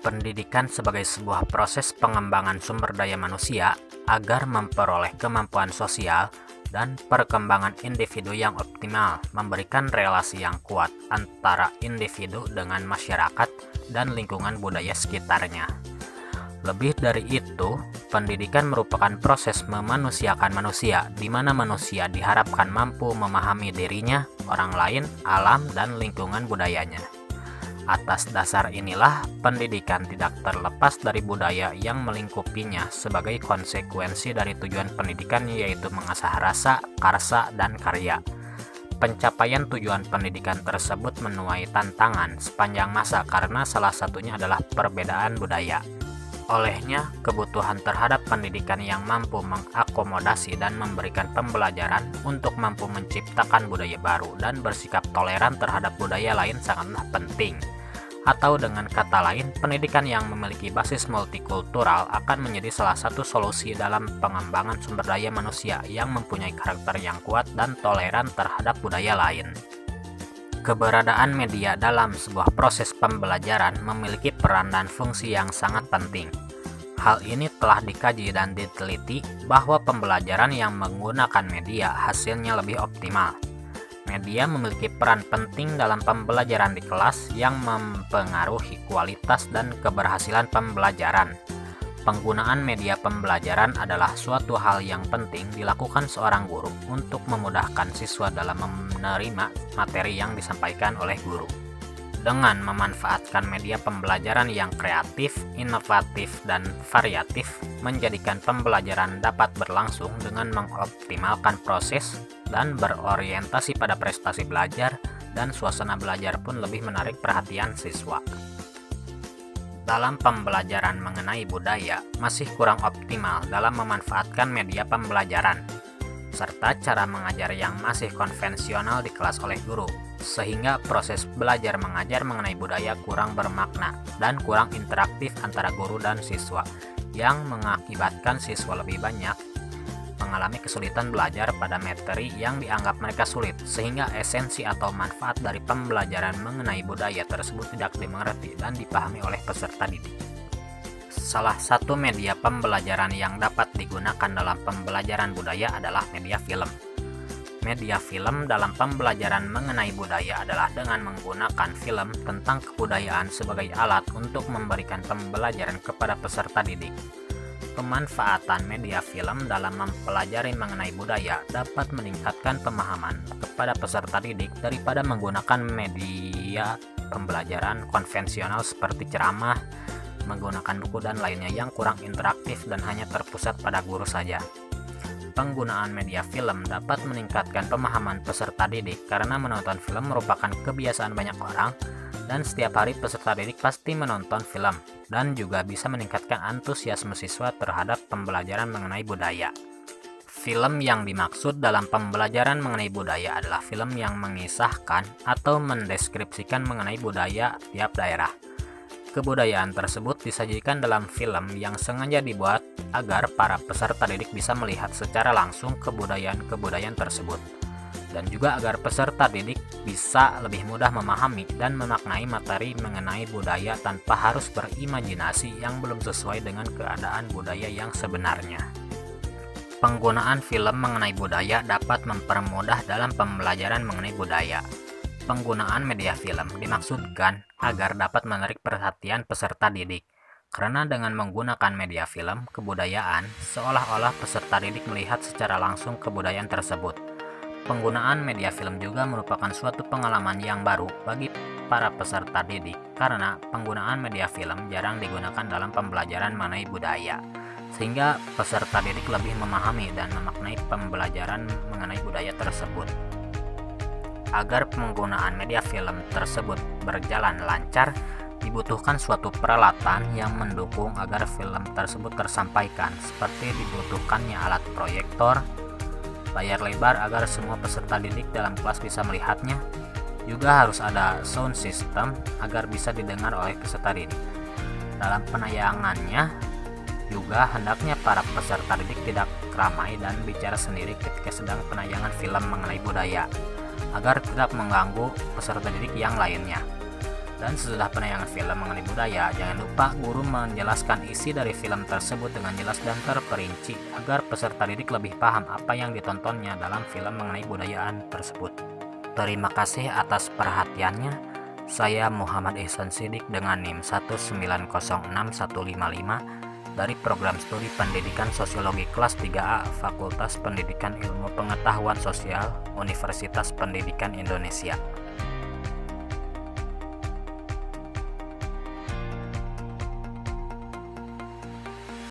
Pendidikan sebagai sebuah proses pengembangan sumber daya manusia agar memperoleh kemampuan sosial dan perkembangan individu yang optimal, memberikan relasi yang kuat antara individu dengan masyarakat dan lingkungan budaya sekitarnya. Lebih dari itu, pendidikan merupakan proses memanusiakan manusia, di mana manusia diharapkan mampu memahami dirinya, orang lain, alam, dan lingkungan budayanya. Atas dasar inilah, pendidikan tidak terlepas dari budaya yang melingkupinya sebagai konsekuensi dari tujuan pendidikan, yaitu mengasah rasa, karsa, dan karya. Pencapaian tujuan pendidikan tersebut menuai tantangan sepanjang masa karena salah satunya adalah perbedaan budaya. Olehnya, kebutuhan terhadap pendidikan yang mampu mengakomodasi dan memberikan pembelajaran untuk mampu menciptakan budaya baru dan bersikap toleran terhadap budaya lain sangatlah penting. Atau dengan kata lain, pendidikan yang memiliki basis multikultural akan menjadi salah satu solusi dalam pengembangan sumber daya manusia yang mempunyai karakter yang kuat dan toleran terhadap budaya lain. Keberadaan media dalam sebuah proses pembelajaran memiliki peran dan fungsi yang sangat penting. Hal ini telah dikaji dan diteliti bahwa pembelajaran yang menggunakan media hasilnya lebih optimal. Media memiliki peran penting dalam pembelajaran di kelas yang mempengaruhi kualitas dan keberhasilan pembelajaran. Penggunaan media pembelajaran adalah suatu hal yang penting dilakukan seorang guru untuk memudahkan siswa dalam menerima materi yang disampaikan oleh guru. Dengan memanfaatkan media pembelajaran yang kreatif, inovatif, dan variatif, menjadikan pembelajaran dapat berlangsung dengan mengoptimalkan proses dan berorientasi pada prestasi belajar, dan suasana belajar pun lebih menarik perhatian siswa. Dalam pembelajaran mengenai budaya, masih kurang optimal dalam memanfaatkan media pembelajaran, serta cara mengajar yang masih konvensional di kelas oleh guru, sehingga proses belajar mengajar mengenai budaya kurang bermakna dan kurang interaktif antara guru dan siswa, yang mengakibatkan siswa lebih banyak mengalami kesulitan belajar pada materi yang dianggap mereka sulit, sehingga esensi atau manfaat dari pembelajaran mengenai budaya tersebut tidak dimengerti dan dipahami oleh peserta didik. Salah satu media pembelajaran yang dapat digunakan dalam pembelajaran budaya adalah media film. Media film dalam pembelajaran mengenai budaya adalah dengan menggunakan film tentang kebudayaan sebagai alat untuk memberikan pembelajaran kepada peserta didik. Pemanfaatan media film dalam mempelajari mengenai budaya dapat meningkatkan pemahaman kepada peserta didik daripada menggunakan media pembelajaran konvensional seperti ceramah, menggunakan buku dan lainnya yang kurang interaktif dan hanya terpusat pada guru saja. Penggunaan media film dapat meningkatkan pemahaman peserta didik karena menonton film merupakan kebiasaan banyak orang, dan setiap hari peserta didik pasti menonton film, dan juga bisa meningkatkan antusiasme siswa terhadap pembelajaran mengenai budaya. Film yang dimaksud dalam pembelajaran mengenai budaya adalah film yang mengisahkan atau mendeskripsikan mengenai budaya tiap daerah. Kebudayaan tersebut disajikan dalam film yang sengaja dibuat agar para peserta didik bisa melihat secara langsung kebudayaan-kebudayaan tersebut, dan juga agar peserta didik bisa lebih mudah memahami dan memaknai materi mengenai budaya tanpa harus berimajinasi yang belum sesuai dengan keadaan budaya yang sebenarnya. Penggunaan film mengenai budaya dapat mempermudah dalam pembelajaran mengenai budaya. Penggunaan media film dimaksudkan agar dapat menarik perhatian peserta didik, karena dengan menggunakan media film kebudayaan, seolah-olah peserta didik melihat secara langsung kebudayaan tersebut. Penggunaan media film juga merupakan suatu pengalaman yang baru bagi para peserta didik karena penggunaan media film jarang digunakan dalam pembelajaran mengenai budaya, sehingga peserta didik lebih memahami dan memaknai pembelajaran mengenai budaya tersebut. Agar penggunaan media film tersebut berjalan lancar, dibutuhkan suatu peralatan yang mendukung agar film tersebut tersampaikan, seperti dibutuhkannya alat proyektor, layar lebar agar semua peserta didik dalam kelas bisa melihatnya. Juga harus ada sound system agar bisa didengar oleh peserta didik. Dalam penayangannya juga hendaknya para peserta didik tidak ramai dan bicara sendiri ketika sedang penayangan film mengenai budaya, agar tidak mengganggu peserta didik yang lainnya. Dan sesudah penayangan film mengenai budaya, jangan lupa guru menjelaskan isi dari film tersebut dengan jelas dan terperinci agar peserta didik lebih paham apa yang ditontonnya dalam film mengenai budayaan tersebut. Terima kasih atas perhatiannya. Saya Muhammad Ihsan Siddiq dengan NIM 1906155 dari Program Studi Pendidikan Sosiologi Kelas 3A Fakultas Pendidikan Ilmu Pengetahuan Sosial Universitas Pendidikan Indonesia.